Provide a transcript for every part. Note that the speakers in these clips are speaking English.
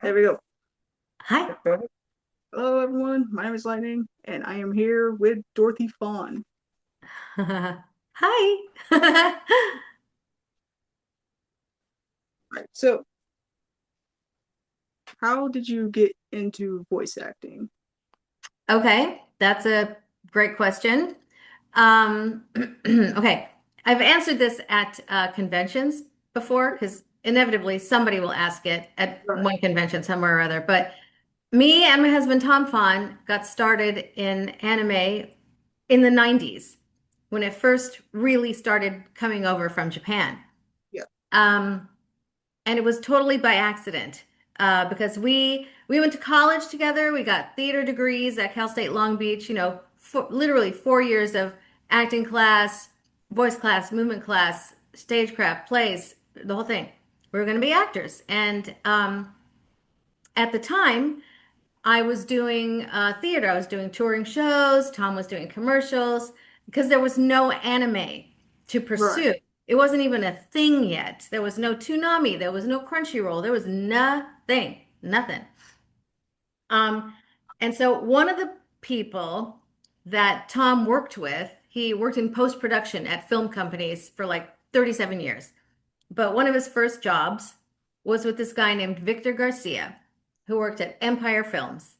There we go. Hi. Okay. Hello, everyone. My name is Lightning, and I am here with Dorothy Fahn. Hi. Right. So, how did you get into voice acting? Okay, that's a great question. Okay, I've answered this at conventions before because inevitably somebody will ask it at Right. one convention somewhere or other. But me and my husband Tom Fon got started in anime in the 90s when it first really started coming over from Japan. Yeah. Um, and it was totally by accident because we went to college together. We got theater degrees at Cal State Long Beach. Literally 4 years of acting class, voice class, movement class, stagecraft, plays, the whole thing. We were going to be actors, and at the time, I was doing theater. I was doing touring shows. Tom was doing commercials because there was no anime to Right. pursue. It wasn't even a thing yet. There was no Toonami. There was no Crunchyroll. There was nothing, nothing. Um, and so one of the people that Tom worked with, he worked in post-production at film companies for like 37 years. But one of his first jobs was with this guy named Victor Garcia, who worked at Empire Films.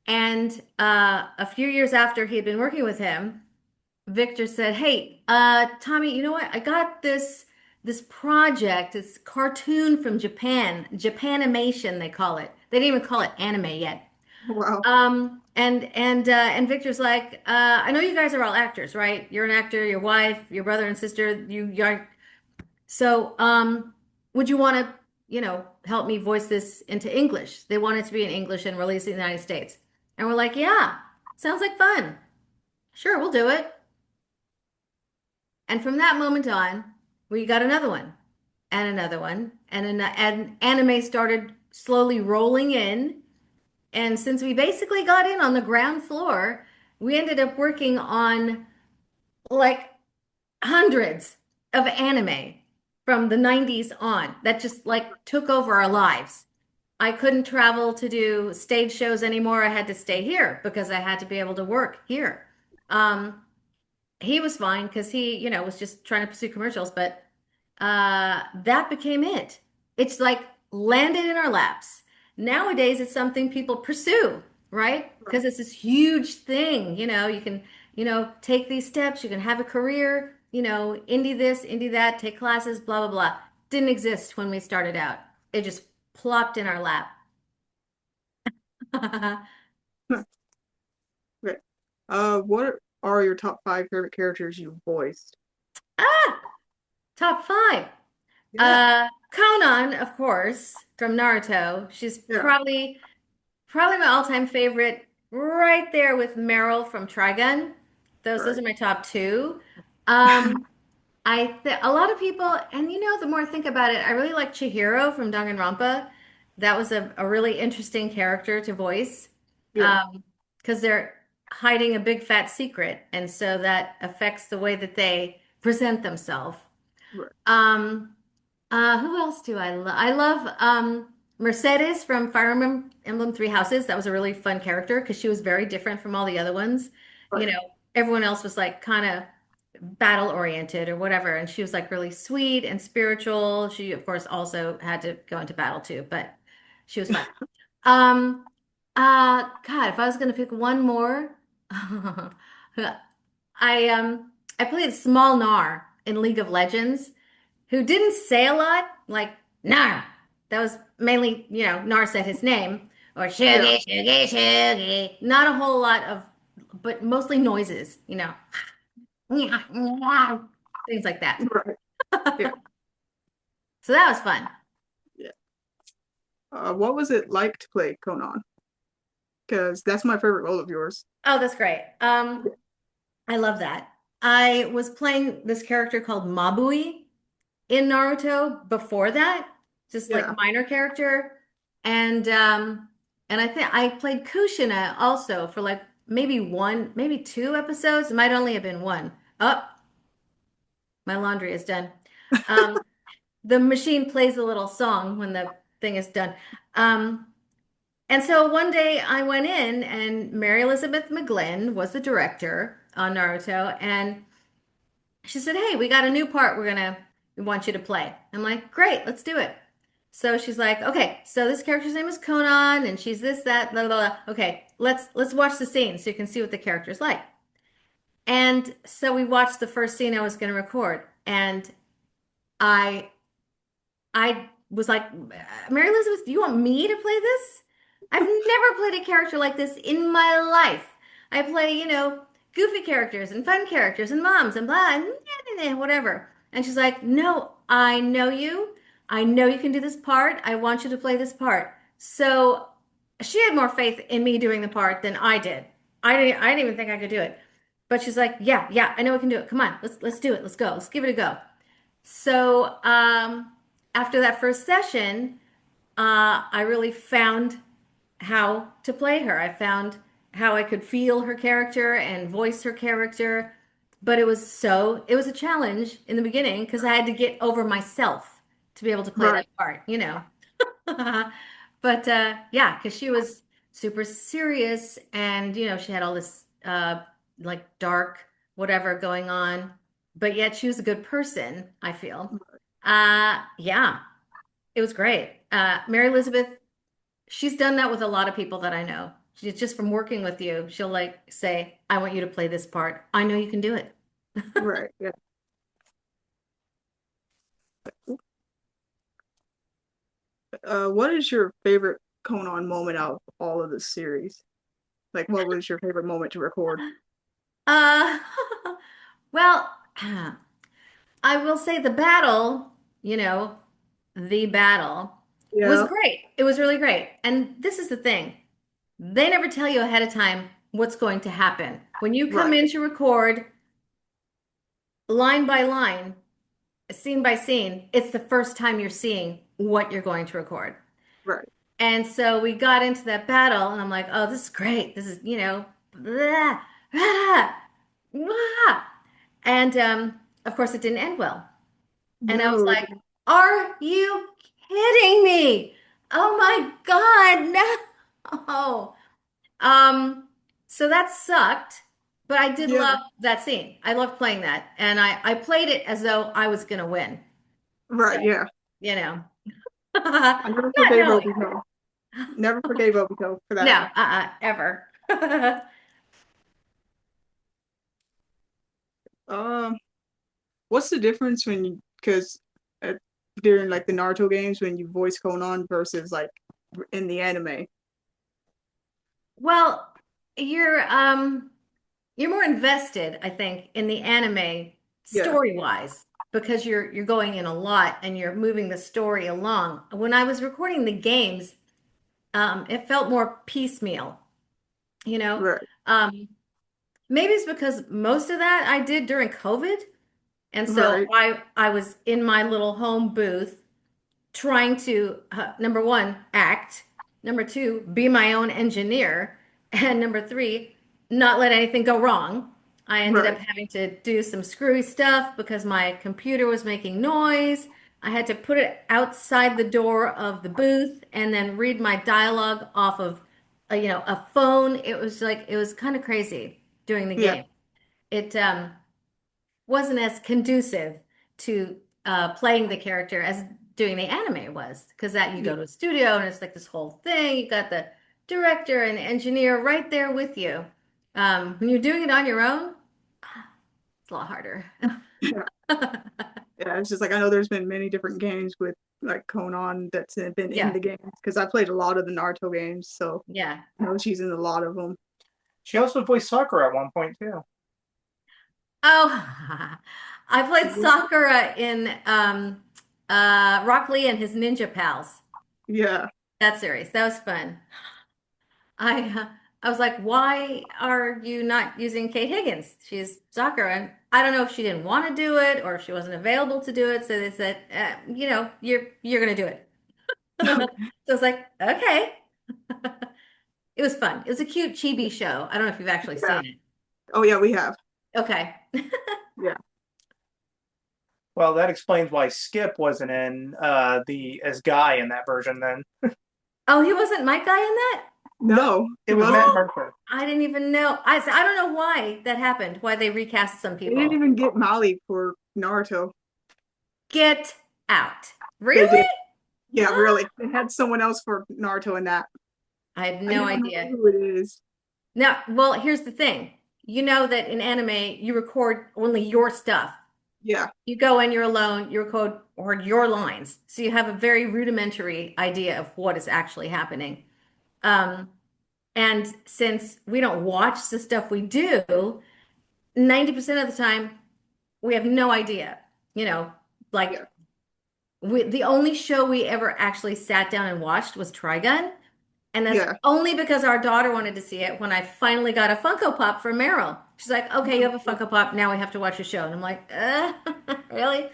And a few years after he had been working with him, Victor said, "Hey, Tommy, you know what? I got this project, this cartoon from Japan, Japanimation they call it. They didn't even call it anime yet." Wow. And Victor's like, "I know you guys are all actors, right? You're an actor, your wife, your brother and sister, you're so would you want to, help me voice this into English?" They want it to be in English and released in the United States. And we're like, "Yeah, sounds like fun. Sure, we'll do it." And from that moment on, we got another one and another one, and anime started slowly rolling in. And since we basically got in on the ground floor, we ended up working on like hundreds of anime from the 90s on that just like took over our lives. I couldn't travel to do stage shows anymore. I had to stay here because I had to be able to work here. Um, he was fine because he, was just trying to pursue commercials, but that became it. It's like landed in our laps. Nowadays, it's something people pursue, right? Right. Because it's this huge thing. You can, take these steps, you can have a career, indie this, indie that, take classes, blah, blah, blah. Didn't exist when we started out. It just plopped in our lap. Okay. What are your top five favorite characters you voiced? Ah, top five. Yeah. Conan, of course, from Naruto. She's Yeah. probably my all-time favorite, right there with Meryl from Trigun. Those Right. are my top two. Um, I th a lot of people, and the more I think about it, I really like Chihiro from Danganronpa. That was a really interesting character to voice, Yeah. because they're hiding a big fat secret, and so that affects the way that they present themselves. Right. Um, who else do I love? I love Mercedes from Fire Emblem Three Houses. That was a really fun character because she was very different from all the other ones. You Right. know, everyone else was like kind of battle oriented or whatever, and she was like really sweet and spiritual. She, of course, also had to go into battle too, but she was fun. Um, God, if I was gonna pick one more, I played Small Nar in League of Legends who didn't say a lot, like Nar. That was mainly, Nar said his name, or Yeah. Shugi, Shugi, Shugi. Not a whole lot of, but mostly noises. Things like that. Right. Yeah. So that was fun. Yeah. What was it like to play Conan? Because that's my favorite role of yours. Oh, that's great. I love that. I was playing this character called Mabui in Naruto before that, just like Yeah. minor character. And I think I played Kushina also for like maybe one, maybe two episodes. It might only have been one. Oh, my laundry is done. Um, the machine plays a little song when the thing is done. And so one day I went in and Mary Elizabeth McGlynn was the director on Naruto, and she said, "Hey, we got a new part we want you to play." I'm like, "Great, let's do it." So she's like, "Okay, so this character's name is Conan and she's this, that, blah, blah, blah. Okay, let's watch the scene so you can see what the character's like." And so we watched the first scene I was going to record, and I I was like, "Mary Elizabeth, do you want me to play this? I've never played a character like this in my life. I play, goofy characters and fun characters and moms and blah, and whatever." And she's like, "No, I know you. I know you can do this part. I want you to play this part." So she had more faith in me doing the part than I did. I didn't even think I could do it. But she's like, "Yeah, yeah, I know we can do it. Come on, let's do it. Let's go. Let's give it a go." So after that first session, I really found how to play her. I found how I could feel her character and voice her character. But it was a challenge in the beginning because I had to get over myself to be able to play that Right, part. But yeah, because she was super serious and, she had all this like dark whatever going on, but yet she was a good person, I feel. Yeah, it was great. Mary Elizabeth, she's done that with a lot of people that I know. She's just from working with you. She'll like say, "I want you to play this part. I know you can do it." right, yeah. What is your favorite Conan moment out of all of the series? Like, what was your favorite moment to record? Uh, well, I will say the battle, the battle was Yeah, great. It was really great. And this is the thing. They never tell you ahead of time what's going to happen. When you come right, in to record line by line, scene by scene, it's the first time you're seeing what you're going to record. right. And so we got into that battle, and I'm like, "Oh, this is great. This is, blah, blah, blah." And of course, it didn't end well. And I was No, like, "Are you kidding me? Oh my God, no." So that sucked, but I did yeah, love that scene. I loved playing that. And I played it as though I was gonna win. So, right, yeah. you know, I never not forgave knowing. Obito. Never forgave Obito for No, that. ever. Um, what's the difference when because uh, during like the Naruto games when you voice Conan versus like in the anime? Well, you're more invested, I think, in the anime Yeah, story-wise because you're going in a lot and you're moving the story along. When I was recording the games, it felt more piecemeal, you know. right, Um, Maybe it's because most of that I did during COVID, and so right, I was in my little home booth trying to number one, act, number two, be my own engineer, and number three, not let anything go wrong. I ended up right. having to do some screwy stuff because my computer was making noise. I had to put it outside the door of the booth and then read my dialogue off of a phone. It was kind of crazy doing the Yeah, game. It wasn't as conducive to playing the character as doing the anime was, because that you yeah, go to a studio and it's like this whole thing. You got the director and the engineer right there with you. When you're doing it on your own, it's a lot harder. yeah. Yeah, it's just like I know there's been many different games with like Conan that's been in Yeah, the games because I played a lot of the Naruto games, so yeah. I know she's in a lot of them. She also voiced Sakura at one point too. Oh, I played Sakura in Rock Lee and his Ninja Pals. Yeah, That series. That was fun. I was like, "Why are you not using Kate Higgins? She's soccer." And I don't know if she didn't want to do it or if she wasn't available to do it. So they said, you're gonna do it." So I was like, "Okay." It was fun. It was a cute chibi show. I don't know if you've actually yeah. seen it. Oh yeah, we have. Okay. Yeah, Well, that explains why Skip wasn't in the as Guy in that version then. Oh, he wasn't my guy in that? No, No, it it was Matt wasn't. Murdock. I didn't even know. I don't know why that happened, why they recast some They didn't people. even get Molly for Naruto. Get out. They Really? did. Yeah, really. They had someone else for Naruto in that. I had I no don't know idea. who it is. Now, well, here's the thing. You know that in anime, you record only your stuff. Yeah, You go in, you're alone, you record or your lines. So you have a very rudimentary idea of what is actually happening. Um, and since we don't watch the stuff we do, 90% of the time, we have no idea. You know, like yeah, the only show we ever actually sat down and watched was Trigun. And that's yeah. only because our daughter wanted to see it when I finally got a Funko Pop from Meryl. She's like, okay, you have a Funko Pop. Now we have to watch a show. And I'm like, really?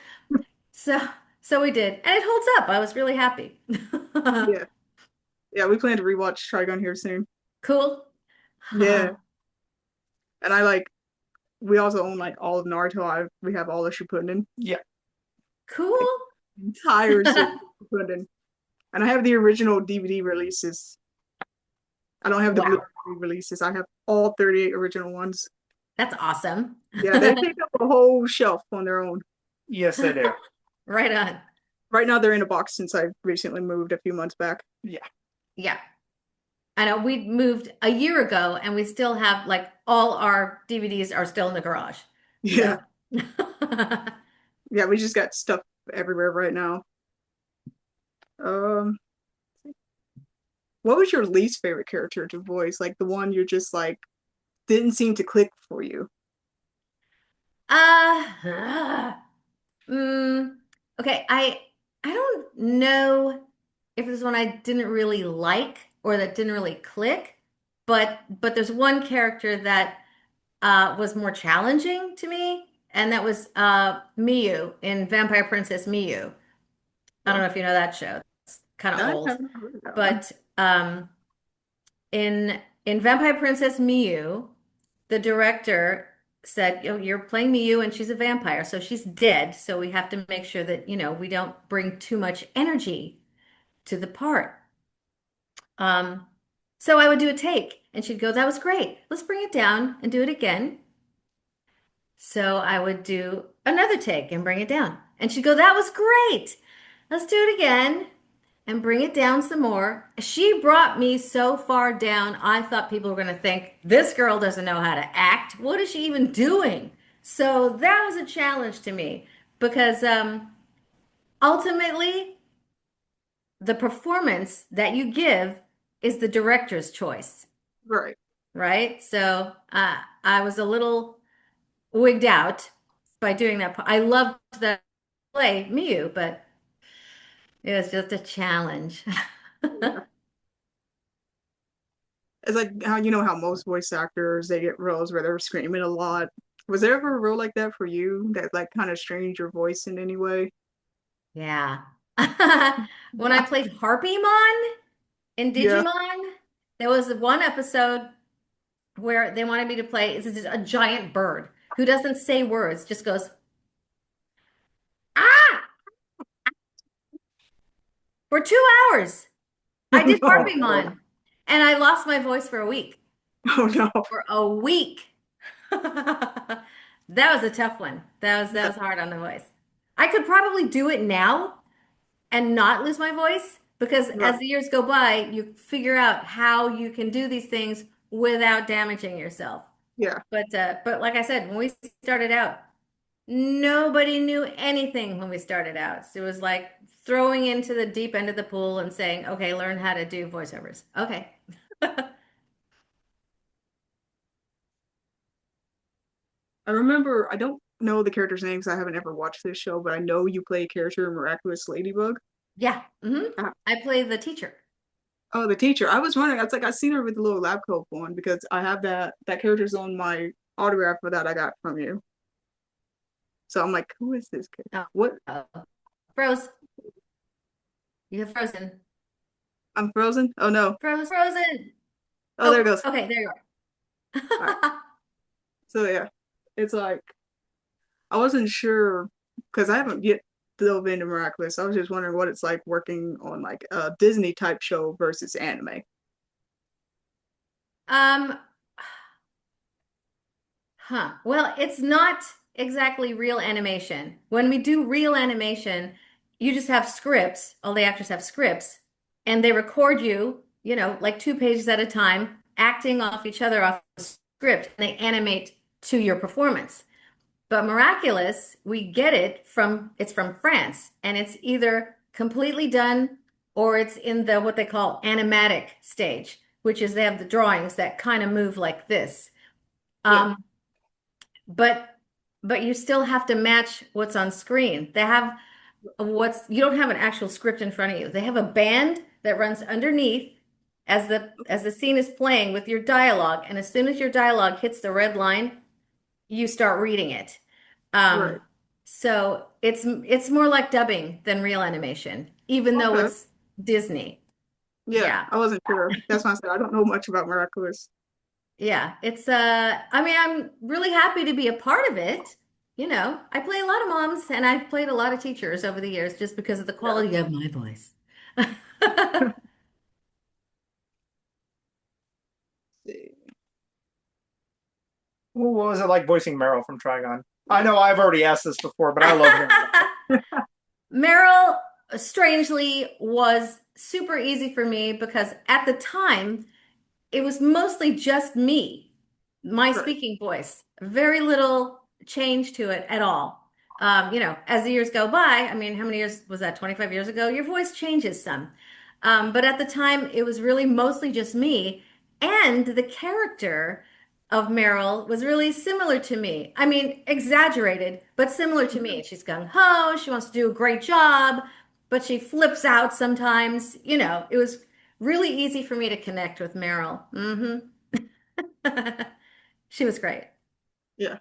So, so we did. And it holds up. I was really happy. Yeah, yeah. We plan to rewatch Trigun here soon. Cool. Yeah, and I like. We also own like all of Naruto. We have all the Shippuden, Yeah. Cool. like entire series of Shippuden, and I have the original DVD releases. I don't have the Wow. Blu-ray releases. I have all 38 original ones. That's awesome. Yeah, they take up a whole shelf on their own. Yes, they do. Right on. Right now, they're in a box since I recently moved a few months back. Yeah. Yeah. I know we moved a year ago and we still have like all our DVDs are still in the garage. So, Yeah, yeah, we just got stuff everywhere right now. Um, what was your least favorite character to voice? Like the one you're just like didn't seem to click for you. uh, mm, okay. I don't know if there's one I didn't really like or that didn't really click, but there's one character that was more challenging to me, and that was Miyu in Vampire Princess Miyu. I don't Oh, know if you know that show. It's kind of I old, haven't heard of that one. but in Vampire Princess Miyu, the director said, "Oh, you're playing Miyu and she's a vampire, so she's dead. So we have to make sure that, we don't bring too much energy to the part." Um, so I would do a take and she'd go, "That was great. Let's bring it down and do it again." So I would do another take and bring it down. And she'd go, "That was great. Let's do it again and bring it down some more." She brought me so far down, I thought people were going to think, this girl doesn't know how to act. What is she even doing? So that was a challenge to me because ultimately, the performance that you give is the director's choice, Right. right? So I was a little wigged out by doing that. I loved the play, Miyu, but it was just a challenge. Yeah. It's like how you know how most voice actors they get roles where they're screaming a lot. Was there ever a role like that for you that like kind of strained your voice in any way? Yeah. When I played Harpymon in Yeah. Digimon, there was one episode where they wanted me to play this is a giant bird who doesn't say words, just goes, ah, for 2 hours. I did No. Oh, Lord. Harpymon and I lost my voice for a week. Oh no. For a week. That was a tough one. That Yeah. was hard on the voice. I could probably do it now and not lose my voice because as Right. the years go by, you figure out how you can do these things without damaging yourself. Yeah. But like I said, when we started out, nobody knew anything when we started out. So it was like throwing into the deep end of the pool and saying, "Okay, learn how to do voiceovers." Okay. I remember I don't know the characters' names. I haven't ever watched this show, but I know you play a character in Miraculous Ladybug. Yeah. Uh, I play the teacher. oh, the teacher. I was wondering. I was like, I seen her with the little lab coat on because I have that character's on my autograph for that I got from you. So I'm like, who is this kid? Oh, What? oh. Froze. You have frozen. I'm frozen? Oh no. Frozen. Oh, there it Oh, goes. okay, there you All right. are. So yeah, it's like I wasn't sure because I haven't yet. dove into Miraculous. I was just wondering what it's like working on like a Disney type show versus anime. Um, Well, it's not exactly real animation. When we do real animation, you just have scripts. All the actors have scripts, and they record you, like 2 pages at a time, acting off each other off the script, and they animate to your performance. But Miraculous, we get it's from France, and it's either completely done or it's in the what they call animatic stage, which is they have the drawings that kind of move like this. Yeah. Um, but but you still have to match what's on screen. They have what's you don't have an actual script in front of you. They have a band that runs underneath as the scene is playing with your dialogue, and as soon as your dialogue hits the red line, you start reading it. Right. So it's more like dubbing than real animation, even though Okay. it's Disney. Yeah. Yeah. I wasn't sure. That's why I said I don't know much about Miraculous. Yeah, it's I mean, I'm really happy to be a part of it. I play a lot of moms and I've played a lot of teachers over the years just because of the Yeah. quality of my voice. See. what was it like voicing Meryl from Trigon? I know I've already asked this before, but I love hearing about it. Meryl, strangely, was super easy for me because at the time it was mostly just me, my Right. speaking voice, very little change to it at all. As the years go by, I mean, how many years was that? 25 years ago? Your voice changes some. But at the time, it was really mostly just me. And the character of Meryl was really similar to me. I mean, exaggerated, but similar to me. She's gung ho, she wants to do a great job, but she flips out sometimes. It was really easy for me to connect with Meryl. She was great. Yeah.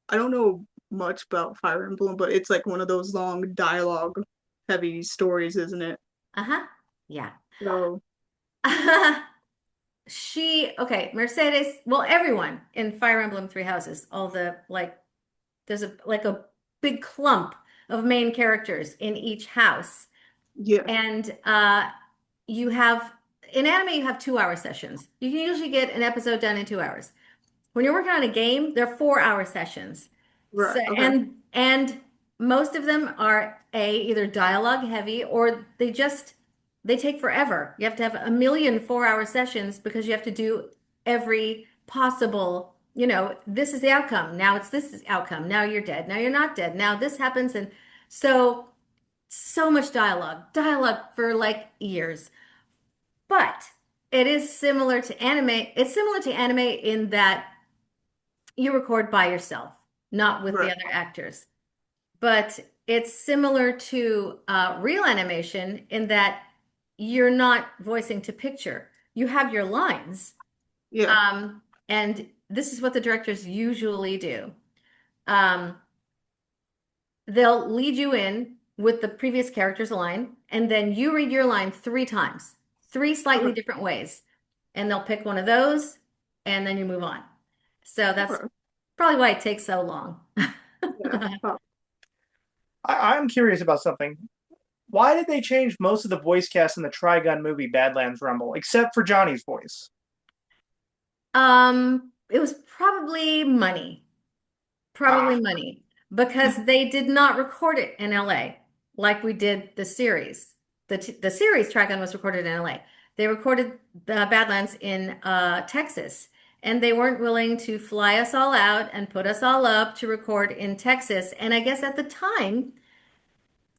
I don't know much about Fire Emblem, but it's like one of those long dialogue heavy stories, isn't it? Uh-huh. Yeah. So Okay, Mercedes, well, everyone in Fire Emblem Three Houses, all the like, there's a big clump of main characters in each house. yeah. And you have, in anime, you have 2 hour sessions. You can usually get an episode done in 2 hours. When you're working on a game, they're 4 hour sessions. So Right. Okay. and most of them are either dialogue heavy or they take forever. You have to have a million 4 hour sessions because you have to do every possible, this is the outcome. Now it's this is outcome. Now you're dead. Now you're not dead. Now this happens. And so much dialogue for like years. But it is similar to anime. It's similar to anime in that you record by yourself, not with the Right. other actors. But it's similar to real animation in that you're not voicing to picture. You have your lines. Yeah. And this is what the directors usually do. Um, they'll lead you in with the previous character's line, and then you read your line 3 times, three slightly Okay. different ways. And they'll pick one of those, and then you move on. So that's Okay. probably why it takes so long. Yeah. Oh, I'm curious about something. Why did they change most of the voice cast in the Trigun movie Badlands Rumble, except for Johnny's voice? It was probably money. Probably Ah, money because they did not record it in LA like we did the series. The series Trigun was recorded in LA. They recorded the Badlands in Texas, and they weren't willing to fly us all out and put us all up to record in Texas. And I guess at the time,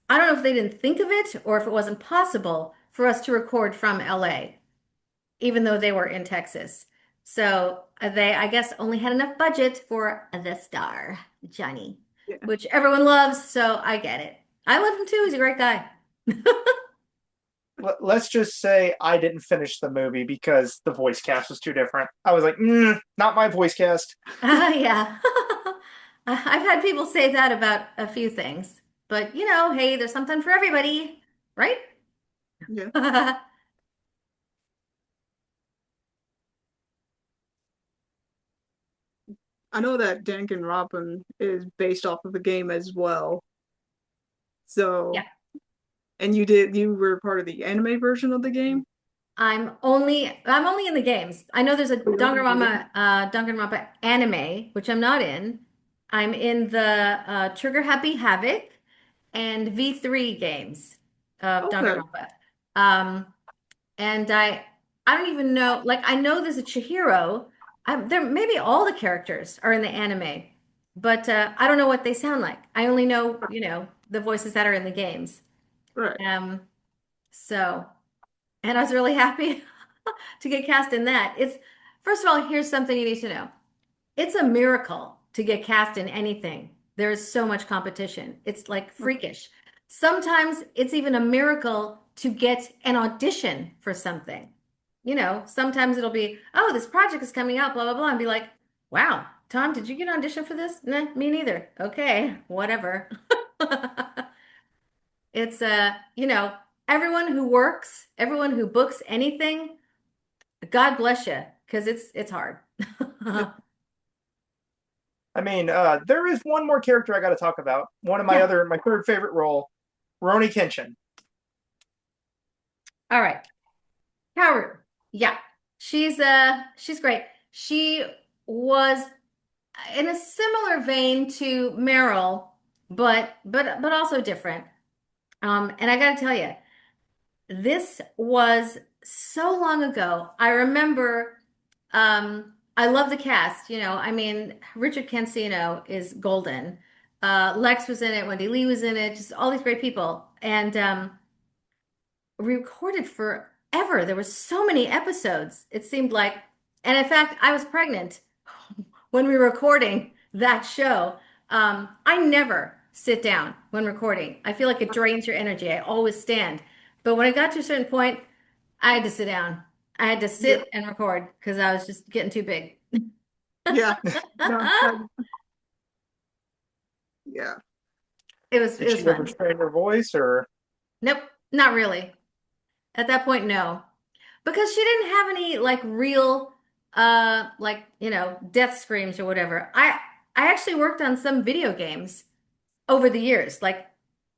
I don't know if they didn't think of it or if it wasn't possible for us to record from LA, even though they were in Texas. So they, I guess, only had enough budget for the star, Johnny, yeah. which everyone loves. So I get it. I love him too. He's a great guy. let's just say I didn't finish the movie because the voice cast was too different. I was like, not my voice cast. Yeah. I've had people say that about a few things, but hey, there's something for everybody, right? Yeah. I know that Danganronpa is based off of the game as well. So, Yeah. and you were part of the anime version of the game? I'm only in the games. I know there's a Oh, you're in the game? Danganronpa anime, which I'm not in. I'm in the Trigger Happy Havoc and V3 games of Okay, Danganronpa. Um, and I don't even know, like I know there's a Chihiro. There maybe all the characters are in the anime, but I don't know what they sound like. I only know, the voices that are in the games. right. Um, so, and I was really happy to get cast in that. It's first of all, here's something you need to know. It's a miracle to get cast in anything. There's so much competition. It's like freakish. Sometimes it's even a miracle to get an audition for something. Sometimes it'll be, oh, this project is coming out, blah, blah, blah, and be like, wow, Tom, did you get an audition for this? Nah, me neither. Okay, whatever. It's everyone who works, everyone who books anything, God bless you, because it's hard. I mean, there is one more character I got to talk about. One of Yeah. my third favorite role, Roni Kenshin. All right. Kaoru. Yeah. She's great. She was in a similar vein to Meryl, but also different. And I gotta tell you, this was so long ago. I remember I love the cast, I mean, Richard Cancino is golden. Lex was in it, Wendy Lee was in it, just all these great people. And we recorded forever. There were so many episodes, it seemed like. And in fact, I was pregnant when we were recording that show. I never sit down when recording. I feel like it drains your energy. I always stand. But when I got to a certain point, I had to sit down. I had to Yeah, sit and record because I was just getting too big. yeah. No, yeah. It Did was she ever fun. train her voice, or Nope, not really. At that point, no. Because she didn't have any like real death screams or whatever. I actually worked on some video games over the years, like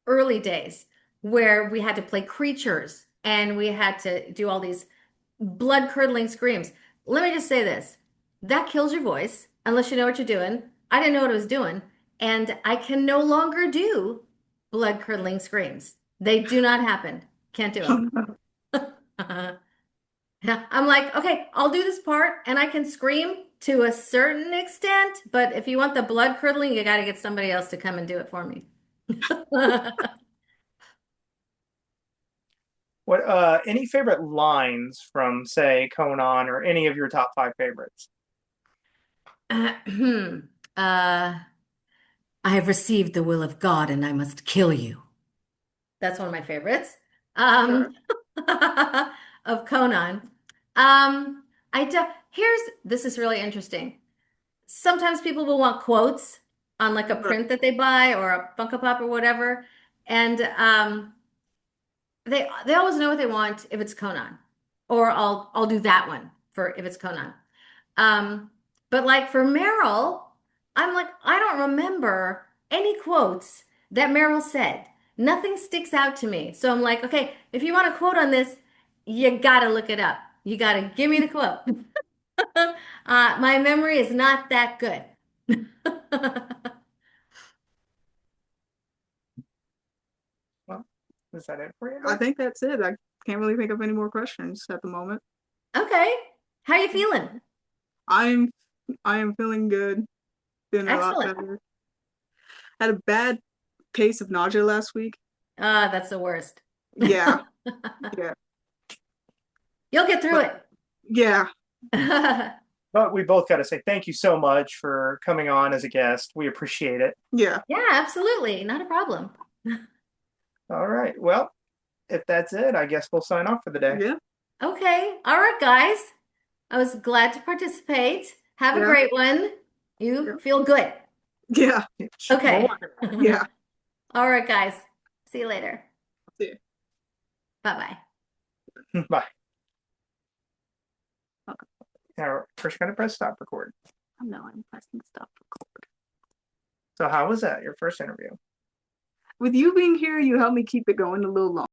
early days, where we had to play creatures and we had to do all these blood-curdling screams. Let me just say this. That kills your voice unless you know what you're doing. I didn't know what I was doing, and I can no longer do blood-curdling screams. They do not happen. Can't do them. I'm like, okay, I'll do this part and I can scream to a certain extent, but if you want the blood curdling, you got to get somebody else to come and do it for me. what? Any favorite lines from, say, Conan, or any of your top five favorites? I have received the will of God and I must kill you. That's one of my favorites. Right. Um, of Conan. This is really interesting. Sometimes people will want quotes on like a Right. print that they buy or a Funko Pop or whatever. And they always know what they want if it's Conan. Or I'll do that one for if it's Conan. Um, but like for Meryl, I'm like, I don't remember any quotes that Meryl said. Nothing sticks out to me. So I'm like, okay, if you want a quote on this, you gotta look it up. You gotta give me the quote. My memory is not that good. Well, is that it for you I guys? think that's it. I can't really think of any more questions at the moment. Okay. How you feeling? I'm I am feeling good, feeling a lot Excellent. better. Had a bad case of nausea last week. That's the worst. Yeah, yeah, You'll get through but it. yeah, But we both got to say thank you so much for coming on as a guest. We appreciate it. yeah, Yeah, absolutely. Not a problem. All right. Well, if that's it, I guess we'll sign off for the day. yeah, Okay. All right, guys. I was glad to participate. Have a yeah, great one. You yeah, feel good. yeah, We're Okay. working on yeah. All right, guys. See you later. Yeah. Bye-bye. it. Bye. Okay. Now, first, gonna press stop record. Oh no, I'm pressing stop record. So, how was that? Your first interview? with you being here, you helped me keep it going a little longer.